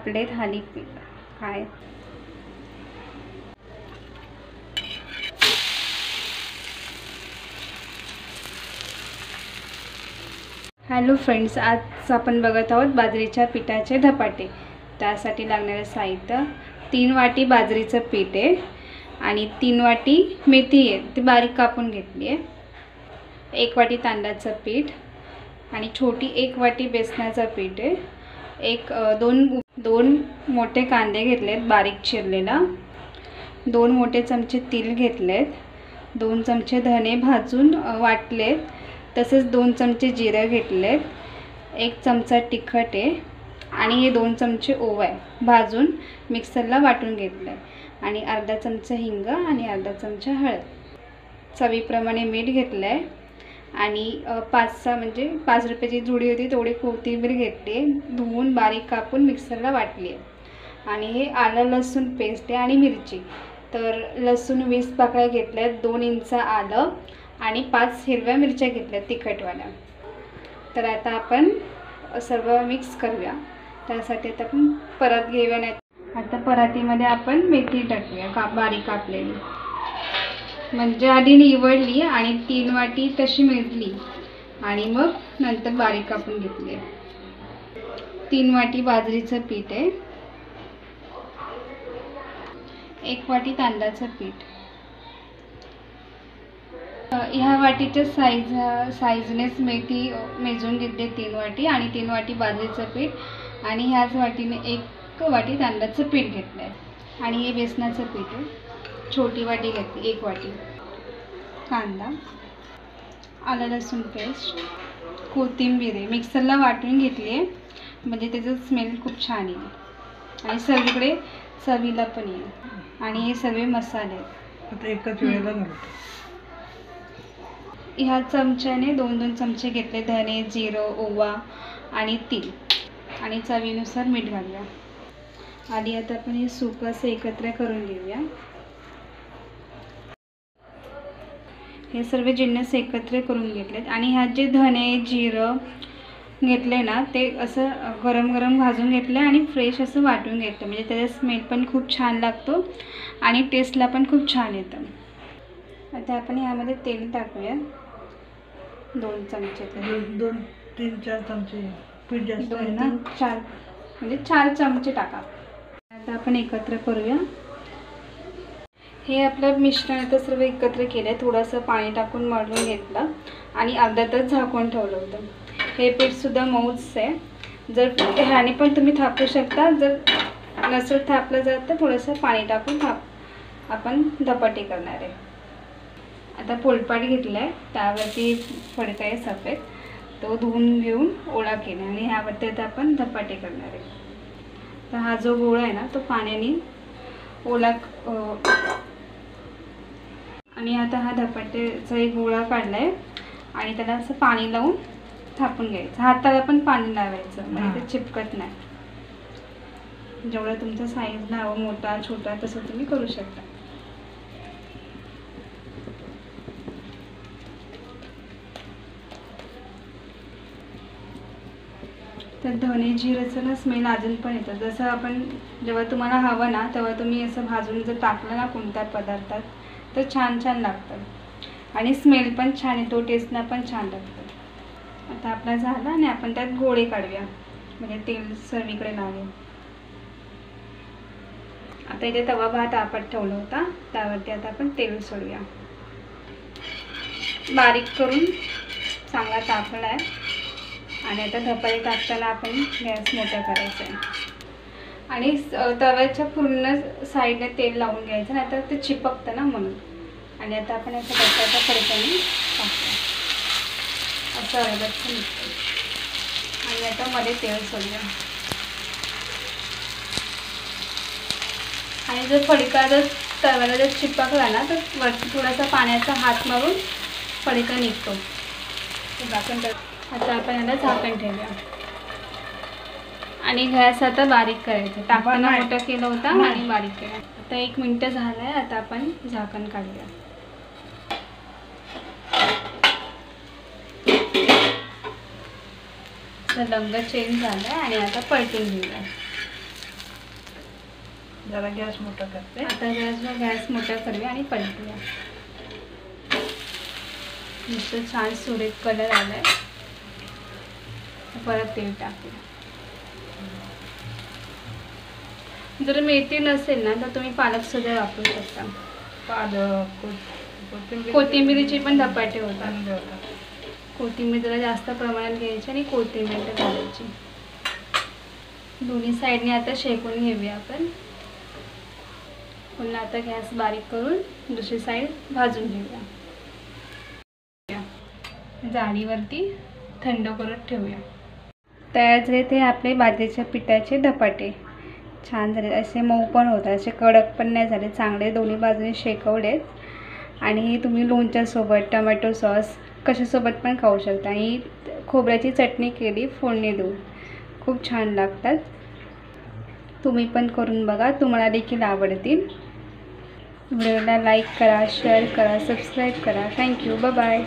आपले थालीपीठ काय hello friends, आज आपण बघत आहोत बाजरीच्या पिठाचे धपाटे। त्यासाठी लागणारे साहित्य 3 वाटी बाजरीचं पीठ आहे आणि 3 वाटी मेथी आहे, ती बारीक कापून घेतली आहे। 1 वाटी तांदळाचं पीठ आणि छोटी 1 वाटी बेसनाचं पीठ आहे। दोन मोठे कांदे घेतलेत बारीक चिरलेला, 2 मोठे चमचे तीळ घेतलेत, 2 चमचे धने भाजून वाटलेत, तसेच 2 चमचे जिरे घेतलेत, 1 चमचा तिखट आहे आणि हे 2 चमचे ओवा आहे भाजून मिक्सरला वाटून घेतलंय आणि अर्धा चमचा हिंग आणि अर्धा चमचा हळद, चवीप्रमाणे मीठ घेतलंय आणि 5 रुपयाची जुडी होती तेवढी कोथिंबीर घेतली, धुवून बारीक कापून मिक्सरला वाटली आहे। आणि हे आलं लसूण पेस्ट आहे आणि मिरची, तर लसूण 20 पाकळ्या घेतल्यात, 2 इंच आलं आणि 5 हिरव्या मिरच्या घेतल्यात तिखटवाल्या। तर आता आपण सर्व मिक्स करूया। त्यासाठी आता आपण परत घेऊया, नाही आता परातीमध्ये आपण मेथी टाकूया बारीक कापलेली, म्हणजे आधी निवडली आणि 3 वाटी तशी मेजली आणि मग नंतर बारीक कापून घेतली। 3 वाटी बाजरीचं पीठ आहे, 1 वाटी तांदळाचं पीठ, ह्या वाटीच्या साईजनेच मेथी मेजून घेतली 3 वाटी आणि 3 वाटी बाजरीचं पीठ आणि ह्याच वाटीने 1 वाटी तांदळाचं पीठ घेतलं आहे। आणि हे बेसनाचं पीठ आहे, छोटी वाटी घेतली 1 वाटी, कांदा, आलं लसूण पेस्ट, कोथिंबीर आहे मिक्सरला वाटून घेतली आहे, म्हणजे त्याचं स्मेल खूप छान येईल आणि सगळीकडे चवीला पण येईल। आणि हे सगळे मसाले आता एकाच वेळेला घालतो। ह्या चमच्याने 2-2 चमचे घेतले धने, जिरं, ओवा आणि तीळ आणि चवीनुसार मीठ घालूया। आधी आता आपण हे सुकं असं एकत्र करून घेऊया। हे सर्व जिन्नस एकत्र करून घेतलेत आणि ह्यात जे धने जिरं घेतले ना ते असं गरम गरम भाजून घेतलं आणि फ्रेश असं वाटून घेतलं, म्हणजे त्याचा स्मेल पण खूप छान लागतो आणि टेस्टला पण खूप छान येतं। आता आपण ह्यामध्ये तेल टाकूया 2 चमचे, 2-3-4 चमचे पीठ जास्त आहे ना, 4 म्हणजे 4 चमचे टाका। आता आपण एकत्र करूया। हे आपलं मिश्रण आता सर्व एकत्र केलं, थोडंसं पाणी टाकून मळून घेतलं आणि अर्धा तास झाकून ठेवलं होतं। हे पीठसुद्धा मऊच आहे, जर ह्याने पण तुम्ही थापू शकता, जर नसेल थापलं जात तर थोडंसं पाणी टाकून आपण धपाटे करणार आहे। आता पोळपाट घेतला आहे, त्यावरती फडका आहे सफेद, तो धुवून घेऊन ओला केला आणि ह्यावरती आता आपण धपाटे करणार आहे। तर हा जो गोळा आहे ना तो पाण्याने ओला आणि आता हा धपाट्याचा एक गोळा काढला आहे आणि त्याला असं पाणी लावून थापून घ्यायचं, हाताला पण पाणी लावायचं म्हणजे ते चिपकत नाही। जेवढा तुमचा साईजला हवा, मोठा छोटा तसं तुम्ही करू शकता। तर धने जिऱ्याचं ना स्मेल अजून पण येतं, जसं आपण जेव्हा तुम्हाला हवं ना तेव्हा तुम्ही असं भाजून जर टाकलं ना कोणत्या पदार्थात तर छान लागतं आणि स्मेल पण छान येतो, टेस्टला पण छान लागतं। आता आपला झाला आणि आपण त्यात गोळे काढूया, म्हणजे तेल सर्वीकडे लागेल। आता इथे तवा भात आपण ठेवला होता, त्यावरती आता आपण तेल सोडूया, बारीक करून चांगला तापला आहे आणि आता धपाटे टाकताना आपण गॅस मोठा करायचा आहे आणि तव्याच्या पूर्ण साईडने तेल लावून घ्यायचं, नाही तर ते चिपकतं ना म्हणून। आणि आता आपण असं बटाटा फडक्याने टाकतो, असं अर्धं निघतं आणि आता मध्ये तेल सोडूया आणि जर फडका जर तव्याला जर चिपकला ना तर वरती थोडासा पाण्याचा हात मारून फडका निघतो। आता आपण याला झाकण ठेवूया आणि गॅस आता बारीक करायचं, टाकताना मोठा केला होता आणि बारीक केला। आता 1 मिनिट झालंय, आता आपण झाकण काढूया। तर रंग चेंज झाला आणि आता पलटून घेऊया। जरा गॅस मोठा करते. आता गॅस मोठा करूया आणि पलटूया. नुसतं छान सुरेख कलर आलाय. परत तेल टाकूया. जर मेथी नसेल ना तर तुम्ही पालक सुद्धा वापरू शकता. पालक कोथिंबिरीचे पण धपाटे होतात. चांगले होतात. कोथिंबीर जरा जास्त प्रमाणात घ्यायची आणि कोथिंबीर घालायची. दोन्ही साईडने आता शेकून घेऊया आपण. पुन्हा आता गॅस बारीक करून दुसरी साईड भाजून घेऊया. जाळीवरती थंड करत ठेवूया. तयार झाले ते आपले बाजरीच्या पिठाचे धपाटे. छान झाले. असे मऊ पण होतात, असे कडक पण नाही झाले. चांगले दोन्ही बाजूने शेकवलेत. आणि तुम्ही लोणच्यासोबत, टोमॅटो सॉस कशासोबत पण खाऊ शकता. आणि खोबऱ्याची चटणी केली फोडणी देऊन, खूप छान लागतात. तुम्ही पण करून बघा, तुम्हाला देखील आवडतील. व्हिडिओला लाईक करा, शेअर करा, सबस्क्राईब करा. थँक्यू. Bye bye.